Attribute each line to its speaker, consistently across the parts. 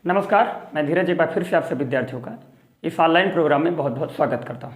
Speaker 1: नमस्कार, मैं धीरज एक बार फिर से आप सभी विद्यार्थियों का इस ऑनलाइन प्रोग्राम में बहुत बहुत स्वागत करता हूं।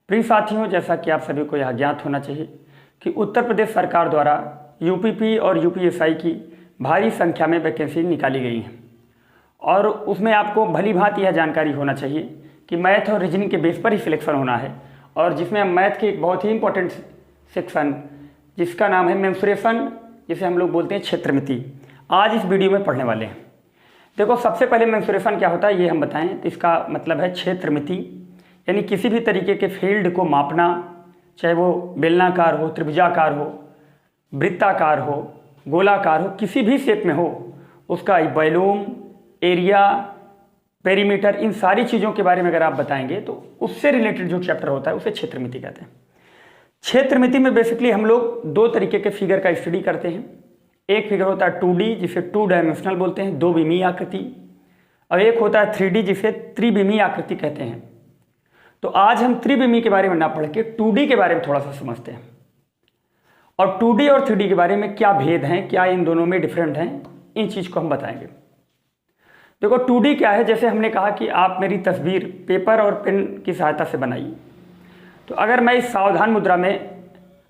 Speaker 1: प्रिय साथियों, जैसा कि आप सभी को यह ज्ञात होना चाहिए कि उत्तर प्रदेश सरकार द्वारा यूपीपी और यूपीएसआई की भारी संख्या में वैकेंसी निकाली गई हैं और उसमें आपको भली भांति यह जानकारी होना चाहिए कि मैथ और रीजनिंग के बेस पर ही सिलेक्शन होना है और जिसमें मैथ के एक बहुत ही इंपॉर्टेंट सेक्शन जिसका नाम है मेंसुरेशन, जिसे हम लोग बोलते हैं क्षेत्रमिति, आज इस वीडियो में पढ़ने वाले हैं। देखो, सबसे पहले मेंसुरेशन क्या होता है ये हम बताएं तो इसका मतलब है क्षेत्रमिति, यानी किसी भी तरीके के फील्ड को मापना, चाहे वो बेलनाकार हो, त्रिभुजाकार हो, वृत्ताकार हो, गोलाकार हो, किसी भी शेप में हो, उसका वॉल्यूम, एरिया, पेरीमीटर, इन सारी चीज़ों के बारे में अगर आप बताएंगे तो उससे रिलेटेड जो चैप्टर होता है उसे क्षेत्रमिति कहते हैं। क्षेत्रमिति में बेसिकली हम लोग दो तरीके के फिगर का स्टडी करते हैं। एक फिगर होता है 2D जिसे 2 डायमेंशनल बोलते हैं, दो विमीय आकृति, और एक होता है 3D जिसे त्रिविमीय आकृति कहते हैं। तो आज हम त्रिविमीय के बारे में ना पढ़ के 2D के बारे में थोड़ा सा समझते हैं और 2D और 3D के बारे में क्या भेद हैं, क्या इन दोनों में डिफरेंट हैं, इन चीज़ को हम बताएंगे। देखो, 2D क्या है, जैसे हमने कहा कि आप मेरी तस्वीर पेपर और पेन की सहायता से बनाइए, तो अगर मैं इस सावधान मुद्रा में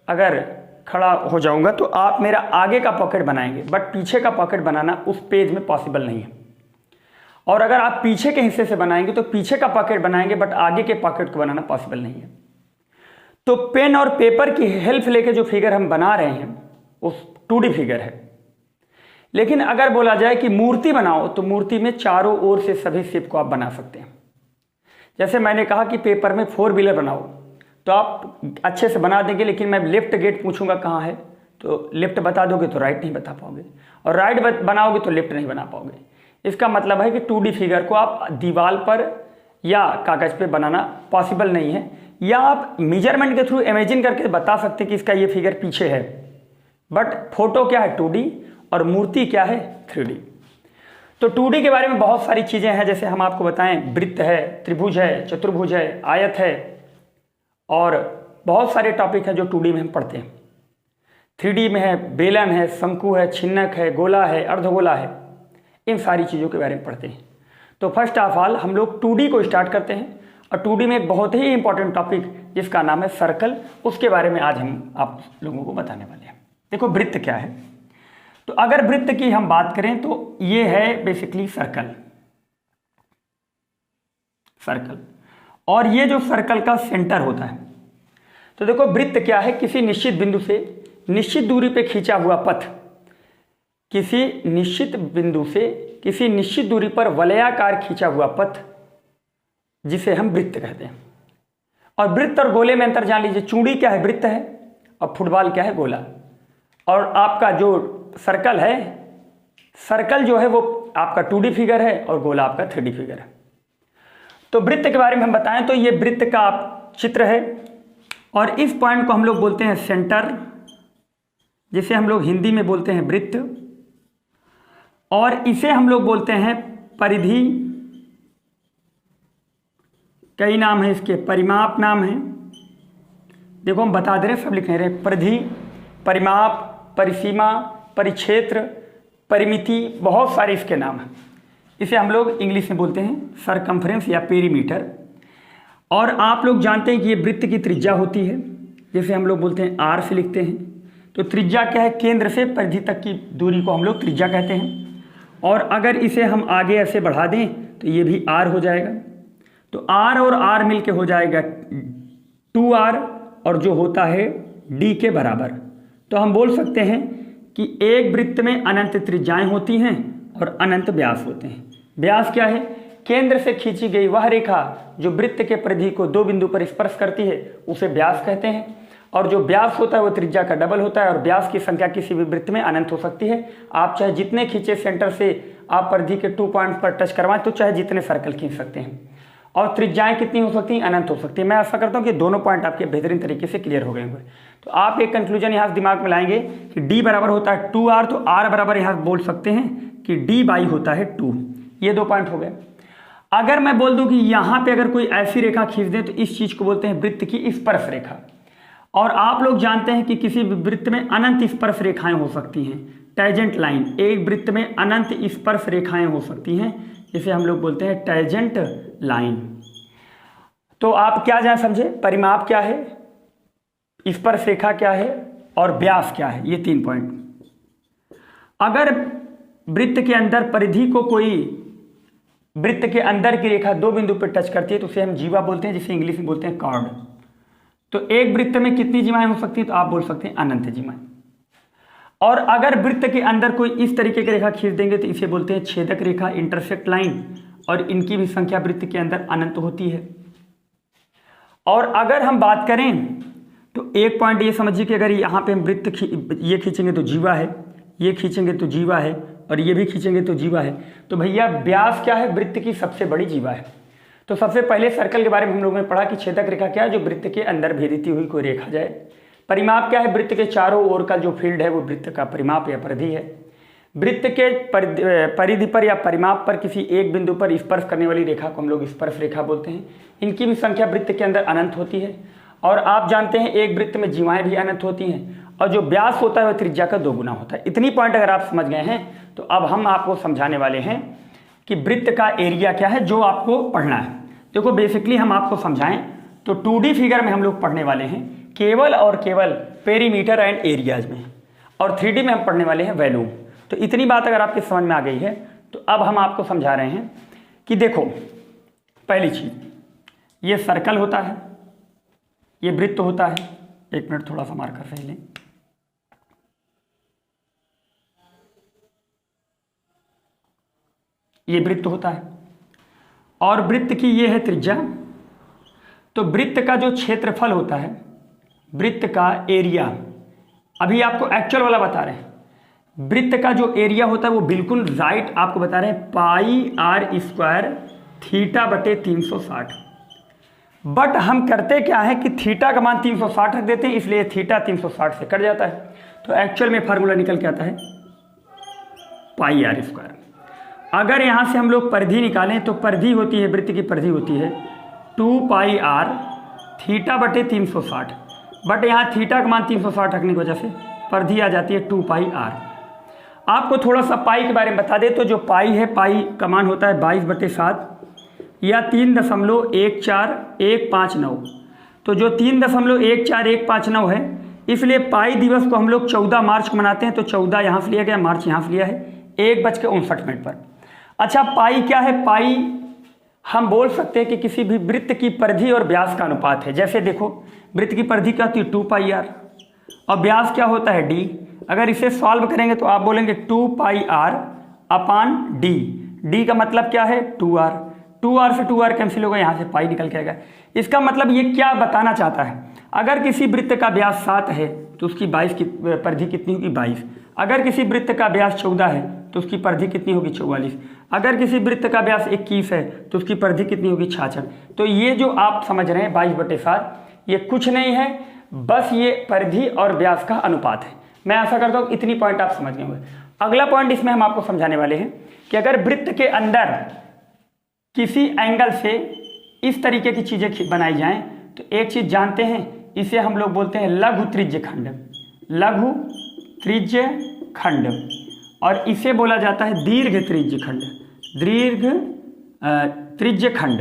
Speaker 1: अगर खड़ा हो जाऊंगा तो आप मेरा आगे का पॉकेट बनाएंगे, बट पीछे का पॉकेट बनाना उस पेज में पॉसिबल नहीं है। और अगर आप पीछे के हिस्से से बनाएंगे तो पीछे का पॉकेट बनाएंगे, बट आगे के पॉकेट को बनाना पॉसिबल नहीं है। तो पेन और पेपर की हेल्प लेके जो फिगर हम बना रहे हैं उस 2D फिगर है। लेकिन अगर बोला जाए कि मूर्ति बनाओ तो मूर्ति में चारों ओर से सभी शेप को आप बना सकते हैं। जैसे मैंने कहा कि पेपर में 4 व्हीलर बनाओ तो आप अच्छे से बना देंगे, लेकिन मैं लेफ्ट गेट पूछूंगा कहाँ है तो लेफ्ट बता दोगे तो राइट नहीं बता पाओगे, और राइट बनाओगे तो लेफ्ट नहीं बना पाओगे। इसका मतलब है कि 2D फिगर को आप दीवार पर या कागज पे बनाना पॉसिबल नहीं है, या आप मेजरमेंट के थ्रू इमेजिन करके बता सकते हैं कि इसका ये फिगर पीछे है, बट फोटो क्या है 2D और मूर्ति क्या है 3D। तो 2D के बारे में बहुत सारी चीज़ें हैं, जैसे हम आपको बताएं वृत्त है, त्रिभुज है, चतुर्भुज है, आयत है, और बहुत सारे टॉपिक हैं जो 2D में हम पढ़ते हैं। 3D में है बेलन है, शंकु है, छिन्नक है, गोला है, अर्धगोला है, इन सारी चीज़ों के बारे में पढ़ते हैं। तो फर्स्ट ऑफ ऑल हम लोग 2D को स्टार्ट करते हैं, और 2D में एक बहुत ही इंपॉर्टेंट टॉपिक जिसका नाम है सर्कल, उसके बारे में आज हम आप लोगों को बताने वाले हैं। देखो, वृत्त क्या है, तो अगर वृत्त की हम बात करें तो ये है बेसिकली सर्कल, और ये जो सर्कल का सेंटर होता है। तो देखो, वृत्त क्या है, किसी निश्चित बिंदु से निश्चित दूरी पे खींचा हुआ पथ, किसी निश्चित बिंदु से किसी निश्चित दूरी पर वलयाकार खींचा हुआ पथ, जिसे हम वृत्त कहते हैं। और वृत्त और गोले में अंतर जान लीजिए, चूड़ी क्या है, वृत्त है, और फुटबॉल क्या है, गोला। और आपका जो सर्कल है, सर्कल जो है वो आपका 2D फिगर है और गोला आपका 3D फिगर है। तो वृत्त के बारे में हम बताएं तो ये वृत्त का चित्र है, और इस पॉइंट को हम लोग बोलते हैं सेंटर, जिसे हम लोग हिंदी में बोलते हैं वृत्त, और इसे हम लोग बोलते हैं परिधि। कई नाम है इसके, परिमाप नाम है। देखो, हम बता दे रहे हैं, सब लिख नहीं रहे, परिधि, परिमाप, परिसीमा, परिक्षेत्र, परिमिति, बहुत सारे इसके नाम हैं। इसे हम लोग इंग्लिश में बोलते हैं सरकमफ्रेंस या पेरीमीटर। और आप लोग जानते हैं कि ये वृत्त की त्रिज्या होती है, जिसे हम लोग बोलते हैं R से लिखते हैं। तो त्रिज्या क्या है, केंद्र से परिधि तक की दूरी को हम लोग त्रिज्या कहते हैं। और अगर इसे हम आगे ऐसे बढ़ा दें तो ये भी R हो जाएगा। तो R और R मिल के हो जाएगा 2R, और जो होता है D के बराबर। तो हम बोल सकते हैं कि एक वृत्त में अनंत त्रिज्याएं होती हैं और अनंत व्यास होते हैं। व्यास क्या है, केंद्र से खींची गई वह रेखा जो वृत्त के परिधि को दो बिंदु पर स्पर्श करती है उसे व्यास कहते हैं, और जो व्यास होता है वो त्रिज्या का डबल होता है, और व्यास की संख्या किसी भी वृत्त में अनंत हो सकती है। आप चाहे जितने खींचे सेंटर से आप परिधि के 2 पॉइंट्स पर टच करवाएं तो चाहे जितने सर्कल खींच सकते हैं, और त्रिज्याएं कितनी हो सकती हैं, अनंत हो सकती है। मैं आशा करता हूं कि दोनों पॉइंट आपके बेहतरीन तरीके से क्लियर हो गए होंगे। तो आप एक कंक्लूजन यहाँ दिमाग में लाएंगे कि D बराबर होता है 2R, तो R बराबर यहाँ बोल सकते हैं कि D बाई होता है 2। ये 2 पॉइंट हो गए। अगर मैं बोल दूं कि यहाँ पे अगर कोई ऐसी रेखा खींच दे तो इस चीज को बोलते हैं वृत्त की स्पर्श रेखा। और आप लोग जानते हैं कि किसी भी वृत्त में अनंत स्पर्श रेखाएं हो सकती हैं, टैजेंट लाइन, एक वृत्त में अनंत स्पर्श रेखाएं हो सकती हैं, इसे हम लोग बोलते हैं टैजेंट लाइन। तो आप क्या जान समझे, परिमाप क्या है, स्पर्श रेखा क्या है और व्यास क्या है, ये 3 पॉइंट। अगर वृत्त के अंदर परिधि को कोई वृत्त के अंदर की रेखा 2 बिंदु पर टच करती है तो उसे हम जीवा बोलते हैं, जिसे इंग्लिश में बोलते हैं कॉर्ड। तो एक वृत्त में कितनी जीवाएं हो सकती है, तो आप बोल सकते हैं अनंत जीवाएं। और अगर वृत्त के अंदर कोई इस तरीके की रेखा खींच देंगे तो इसे बोलते हैं छेदक रेखा, इंटरसेक्ट लाइन, और इनकी भी संख्या वृत्त के अंदर अनंत होती है। और अगर हम बात करें तो एक पॉइंट ये समझिए कि अगर यहाँ पे हम वृत्त ये खींचेंगे तो जीवा है, ये खींचेंगे तो जीवा है, और ये भी खींचेंगे तो जीवा है। तो भैया व्यास क्या है, वृत्त की सबसे बड़ी जीवा है। तो सबसे पहले सर्कल के बारे में हम लोगों ने पढ़ा कि छेदक रेखा क्या है, जो वृत्त के अंदर भेदती हुई कोई रेखा जाए। परिमाप क्या है, वृत्त के चारों ओर का जो फील्ड है वो वृत्त का परिमाप या परिधि है। वृत्त के परिधि पर या परिमाप पर किसी एक बिंदु पर स्पर्श करने वाली रेखा को हम लोग स्पर्श रेखा बोलते हैं। इनकी भी संख्या वृत्त के अंदर अनंत होती है। और आप जानते हैं एक वृत्त में जीवाएं भी अनंत होती हैं, और जो व्यास होता है वह त्रिज्या का 2 गुना होता है। इतनी पॉइंट अगर आप समझ गए हैं तो अब हम आपको समझाने वाले हैं कि वृत्त का एरिया क्या है, जो आपको पढ़ना है। देखो बेसिकली हम आपको समझाएं तो 2D फिगर में हम लोग पढ़ने वाले हैं केवल और केवल पेरीमीटर एंड एरियाज में, और 3D में हम पढ़ने वाले हैं वॉल्यूम। तो इतनी बात अगर आपके समझ में आ गई है तो अब हम आपको समझा रहे हैं कि देखो, पहली चीज ये सर्कल होता है, ये वृत्त होता है। 1 मिनट थोड़ा सा मार्कर सही लें। ये वृत्त होता है और वृत्त की ये है त्रिज्या। तो वृत्त का जो क्षेत्रफल होता है, वृत्त का एरिया, अभी आपको एक्चुअल वाला बता रहे हैं। वृत्त का जो एरिया होता है वो बिल्कुल राइट आपको बता रहे हैं, πr² θ/360। बट हम करते क्या है कि थीटा का मान 360 रख देते हैं, इसलिए थीटा 360 से कट जाता है। तो एक्चुअल में फार्मूला निकल के आता है πr²। अगर यहाँ से हम लोग परिधि निकालें तो परिधि होती है, वृत्त की परिधि होती है 2πr θ/360। बट यहाँ थीटा का मान 360 रखने की वजह से परिधि आ जाती है 2πr। आपको थोड़ा सा पाई के बारे में बता दे तो जो पाई है, पाई का मान होता है 22/7 या 3.14159। तो जो 3.14159 है, इसलिए पाई दिवस को हम लोग 14 मार्च को मनाते हैं। तो 14 यहाँ से लिया गया, मार्च यहाँ से लिया है 1:59 पर। अच्छा, पाई क्या है, पाई हम बोल सकते हैं कि किसी भी वृत्त की परिधि और व्यास का अनुपात है। जैसे देखो, वृत्त की परिधि क्या होती है 2πr, और व्यास क्या होता है d। अगर इसे सॉल्व करेंगे तो आप बोलेंगे 2πr/d। d का मतलब क्या है 2r, 2r से 2r कैंसिल होगा, यहाँ से पाई निकल के आएगा। इसका मतलब ये क्या बताना चाहता है, अगर किसी वृत्त का व्यास 7 है तो उसकी 22 की परिधि कितनी होगी 22। अगर किसी वृत्त का व्यास 14 है तो उसकी परिधि कितनी होगी 44। अगर किसी वृत्त का व्यास 21 है तो उसकी परिधि कितनी होगी 66। तो ये जो आप समझ रहे हैं 22/7, ये कुछ नहीं है, बस ये परिधि और व्यास का अनुपात है। मैं आशा करता हूँ इतनी पॉइंट आप समझ गए होंगे। अगला पॉइंट इसमें हम आपको समझाने वाले हैं कि अगर वृत्त के अंदर किसी एंगल से इस तरीके की चीजें बनाई जाएं तो एक चीज जानते हैं, इसे हम लोग बोलते हैं लघु त्रिज्य खंड, लघु त्रिज्य खंड, और इसे बोला जाता है दीर्घ त्रिज्य खंड, दीर्घ त्रिज्य खंड।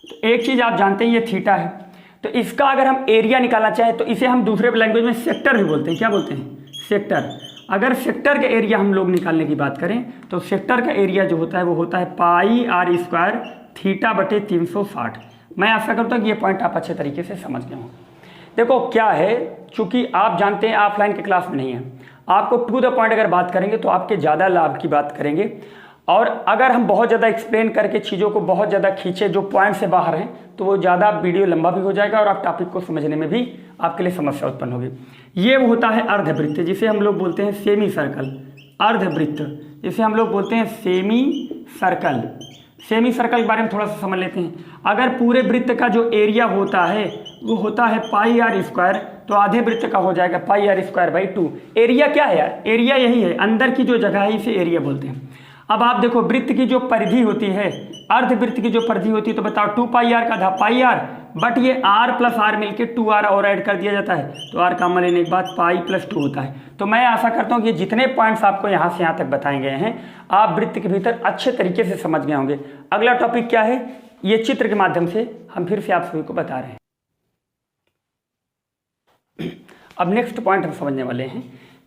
Speaker 1: तो एक चीज आप जानते हैं ये थीटा है, तो इसका अगर हम एरिया निकालना चाहें तो इसे हम दूसरे लैंग्वेज में सेक्टर भी बोलते हैं। क्या बोलते हैं, सेक्टर। अगर सेक्टर का एरिया हम लोग निकालने की बात करें तो सेक्टर का एरिया जो होता है वो होता है πr² θ/360। मैं आशा करता हूँ कि ये पॉइंट आप अच्छे तरीके से समझ गए हों। देखो क्या है, चूंकि आप जानते हैं ऑफलाइन के क्लास में नहीं है, आपको टू द पॉइंट अगर बात करेंगे तो आपके ज़्यादा लाभ की बात करेंगे। और अगर हम बहुत ज़्यादा एक्सप्लेन करके चीज़ों को बहुत ज़्यादा खींचे जो पॉइंट से बाहर हैं तो वो ज़्यादा वीडियो लंबा भी हो जाएगा और आप टॉपिक को समझने में भी आपके लिए समस्या उत्पन्न होगी। ये होता है अर्धवृत्त, जिसे हम लोग बोलते हैं सेमी सर्कल। अर्धवृत्त जिसे हम लोग बोलते हैं सेमी सर्कल। सेमी सर्कल के बारे में थोड़ा सा समझ लेते हैं। अगर पूरे वृत्त का जो एरिया होता है वो होता है πr², तो आधे वृत्त का हो जाएगा πr²/2। एरिया क्या है यार, एरिया यही है, अंदर की जो जगह है इसे एरिया बोलते हैं। अब आप देखो वृत्त की जो परिधि होती है, अर्धवृत्त की जो परिधि होती है, तो बताओ 2πr का आधा पाई आर, बट ये r प्लस आर मिलके 2r और ऐड कर दिया जाता है, तो r कॉमन लेने के बाद पाई प्लस 2 होता है। तो मैं आशा करता हूँ कि जितने पॉइंट्स आपको यहाँ से यहाँ तक बताए गए हैं आप वृत्त के भीतर अच्छे तरीके से समझ गए होंगे। अगला टॉपिक क्या है, ये चित्र के माध्यम से हम फिर से आप सभी को बता रहे हैं। अब नेक्स्ट पॉइंट हम समझने वाले हैं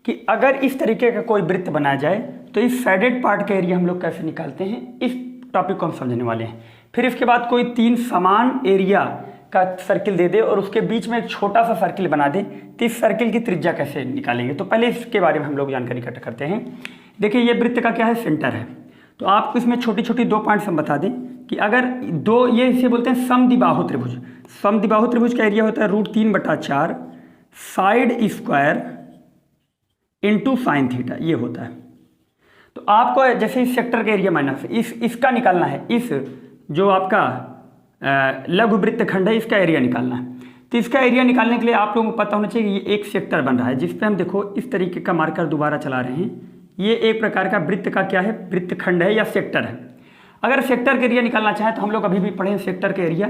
Speaker 1: कि अगर इस तरीके का कोई वृत्त बनाया जाए तो इस शेडेड पार्ट का एरिया हम लोग कैसे निकालते हैं, इस टॉपिक को हम समझने वाले हैं। फिर इसके बाद कोई 3 समान एरिया का सर्किल दे दे और उसके बीच में एक छोटा सा सर्किल बना दे, तो इस सर्किल की त्रिज्या कैसे निकालेंगे। तो पहले इसके बारे में हम लोग जानकारी इकट्ठा करते हैं। देखिए ये वृत्त का क्या है, सेंटर है। तो आपको इसमें छोटी छोटी 2 पॉइंट्स हम बता दें कि अगर दो, ये इसे बोलते हैं समद्विबाहु त्रिभुज। समद्विबाहु त्रिभुज का एरिया होता है √3/4 side square into sine theta, ये होता है। तो आपको जैसे इस सेक्टर का एरिया माइनस इसका निकालना है, इस जो आपका लघु वृत्त खंड है इसका एरिया निकालना है। तो इसका एरिया निकालने के लिए आप लोगों को पता होना चाहिए कि ये एक सेक्टर बन रहा है जिस पे हम देखो इस तरीके का मार्कर दोबारा चला रहे हैं। ये एक प्रकार का वृत्त का क्या है, वृत्त खंड है या सेक्टर है। अगर सेक्टर का एरिया निकालना चाहें तो हम लोग अभी भी पढ़े सेक्टर का area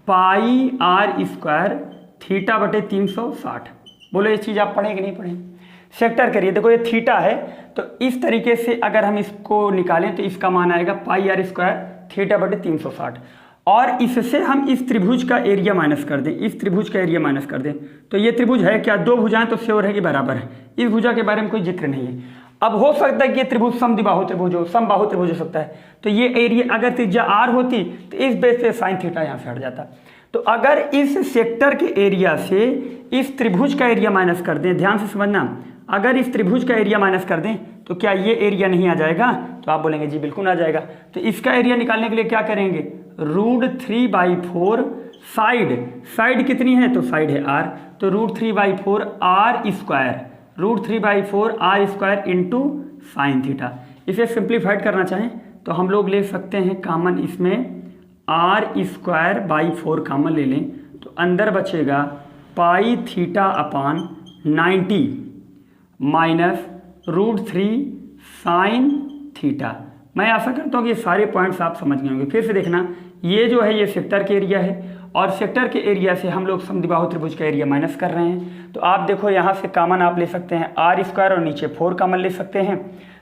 Speaker 1: pi r square theta बटे 360। बोलो ये चीज़ आप पढ़े कि नहीं पढ़े। सेक्टर का एरिया देखो ये थीटा है, तो इस तरीके से अगर हम इसको निकालें तो इसका मान आएगा पाई r स्क्वायर थीटा बटे 360। और इससे हम इस त्रिभुज का एरिया माइनस कर दें, इस त्रिभुज का एरिया माइनस कर दें, तो ये त्रिभुज है क्या, 2 भुजाएं तो श्योर है कि बराबर है। इस भुजा के बारे में कोई जिक्र नहीं है। अब हो सकता है कि ये त्रिभुज समद्विबाहु त्रिभुज हो, समबाहु त्रिभुज हो सकता है। तो ये एरिया अगर त्रिज्या r होती तो इस बेस पे साइन थीटा यहाँ से हट जाता। तो अगर इस सेक्टर के एरिया से इस त्रिभुज का एरिया माइनस कर दें, ध्यान से समझना, अगर इस त्रिभुज का एरिया माइनस कर दें तो क्या ये एरिया नहीं आ जाएगा। तो आप बोलेंगे जी बिल्कुल आ जाएगा। तो इसका एरिया निकालने के लिए क्या करेंगे, √3/4 साइड कितनी है, तो साइड है r, तो √3/4 r square, √3/4 r square into sine theta. इसे सिंप्लीफाइड करना चाहें तो हम लोग ले सकते हैं कॉमन, इसमें r स्क्वायर बाई 4 कॉमन ले लें, तो अंदर बचेगा pi theta upon 90 minus √3 sine theta. मैं आशा करता हूँ कि ये सारे पॉइंट्स आप समझ गए होंगे। फिर से देखना, ये जो है ये सेक्टर के एरिया है और सेक्टर के एरिया से हम लोग समद्विबाहु त्रिभुज का एरिया माइनस कर रहे हैं। तो आप देखो यहाँ से कॉमन आप ले सकते हैं r स्क्वायर और नीचे 4 कॉमन ले सकते हैं।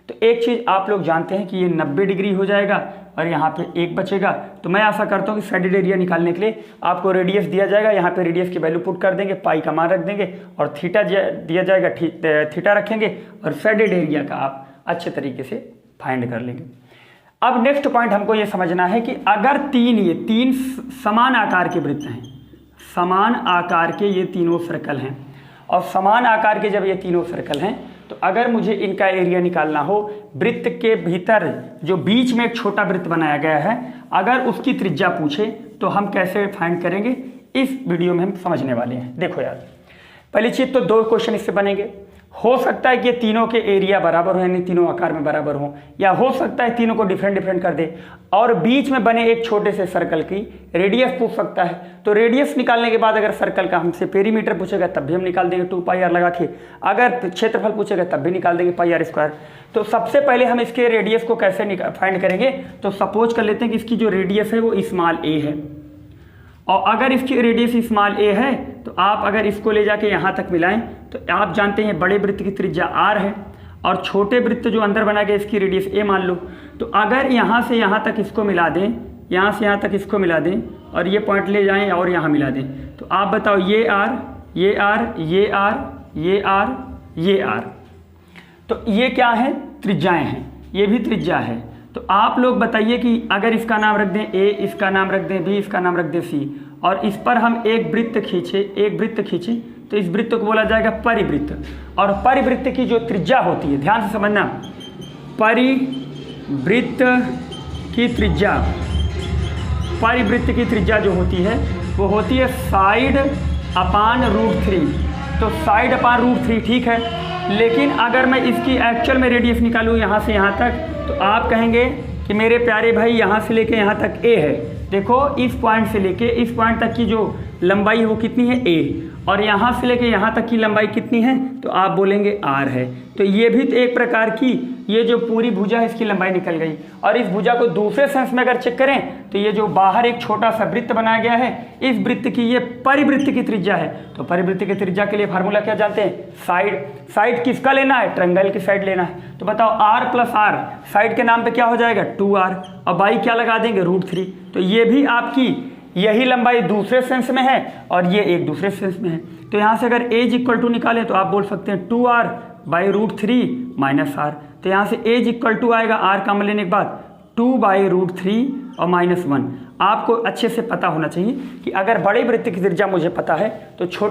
Speaker 1: तो एक चीज़ आप लोग जानते हैं कि ये 90 डिग्री हो जाएगा और यहाँ पे 1 बचेगा। तो मैं आशा करता हूँ कि शेडेड एरिया निकालने के लिए आपको रेडियस दिया जाएगा, यहाँ पे रेडियस की वैल्यू पुट कर देंगे, पाई का मान रख देंगे और थीटा दिया जाएगा, थीटा रखेंगे और शेडेड एरिया का आप अच्छे तरीके से फाइंड कर लेंगे। अब नेक्स्ट पॉइंट हमको ये समझना है कि अगर ये तीन समान आकार के वृत्त हैं, समान आकार के ये तीनों सर्कल हैं, और समान आकार के जब ये तीनों सर्कल हैं तो अगर मुझे इनका एरिया निकालना हो, वृत्त के भीतर जो बीच में एक छोटा वृत्त बनाया गया है अगर उसकी त्रिज्या पूछे तो हम कैसे फाइंड करेंगे, इस वीडियो में हम समझने वाले हैं। देखो यार, पहली चीज तो 2 क्वेश्चन इससे बनेंगे। हो सकता है कि ये तीनों के एरिया बराबर हो, यानी तीनों आकार में बराबर हो, या हो सकता है तीनों को डिफरेंट कर दे और बीच में बने एक छोटे से सर्कल की रेडियस पूछ सकता है। तो रेडियस निकालने के बाद अगर सर्कल का हमसे पेरीमीटर पूछेगा तब भी हम निकाल देंगे 2πr लगा के, अगर क्षेत्रफल पूछेगा तब भी निकाल देंगे πr स्क्वायर। तो सबसे पहले हम इसके रेडियस को कैसे फाइंड करेंगे, तो सपोज कर लेते हैं कि इसकी जो रेडियस है वो स्मॉल a है, और अगर इसकी रेडियस स्मॉल a है तो आप अगर इसको ले जाके यहाँ तक मिलाएं तो आप जानते हैं बड़े वृत्त की त्रिज्या r है और छोटे वृत्त जो अंदर बना गया इसकी रेडियस a मान लो। तो अगर यहाँ से यहाँ तक इसको मिला दें, यहाँ से यहाँ तक इसको मिला दें और ये पॉइंट ले जाएं और यहाँ मिला दें, तो आप बताओ ये r, ये r, ये r, ये r, ये r, तो ये क्या है, त्रिज्याएँ हैं, ये भी त्रिज्या है। तो आप लोग बताइए कि अगर इसका नाम रख दें a, इसका नाम रख दें b, इसका नाम रख दें c, और इस पर हम एक वृत्त खींचे तो इस वृत्त को बोला जाएगा परिवृत्त। और परिवृत्त की जो त्रिज्या होती है, ध्यान से समझना, परिवृत्त की त्रिज्या जो होती है वो होती है साइड अपान √3। तो साइड अपान √3 ठीक है, लेकिन अगर मैं इसकी एक्चुअल में रेडियस निकालूँ यहाँ से यहाँ तक तो आप कहेंगे कि मेरे प्यारे भाई यहाँ से लेके यहाँ तक a है। देखो इस पॉइंट से लेके इस पॉइंट तक की जो लंबाई है वो कितनी है a, और यहाँ से लेके यहाँ तक की लंबाई कितनी है तो आप बोलेंगे r है। तो ये भी तो एक प्रकार की ये जो पूरी भुजा है इसकी लंबाई निकल गई। और इस भुजा को दूसरे सेंस में अगर चेक करें तो ये जो बाहर एक छोटा सा वृत्त बनाया गया है, इस वृत्त की ये परिवृत्त की त्रिज्या है। तो परिवृत्त की त्रिज्या के लिए फार्मूला क्या जानते हैं? साइड। साइड किसका लेना है? ट्रायंगल की साइड लेना है। तो बताओ r प्लस r साइड के नाम पे क्या हो जाएगा? 2r। और बाई क्या लगा देंगे? √3। तो ये भी आपकी यही लंबाई दूसरे सेंस में है और ये एक दूसरे सेंस में है। तो यहाँ से अगर एज इक्वल टू निकालें तो आप बोल सकते हैं 2r बाई √3 माइनस r। तो यहाँ से एज इक्वल टू आएगा r कॉमन लेने के बाद 2 बाई √3 और -1। आपको अच्छे से पता होना चाहिए कि अगर बड़े वृत्त की त्रिज्या मुझे पता है तो छोटे